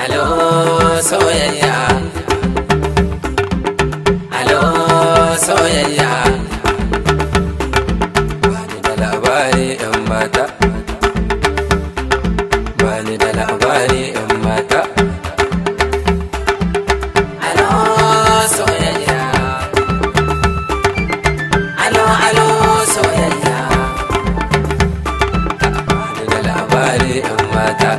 Alo soyayya, alo soyayya, bani da labari in mata, bani da labari in mata. Alo soyayya, alo soyayya, bani da labari in mata.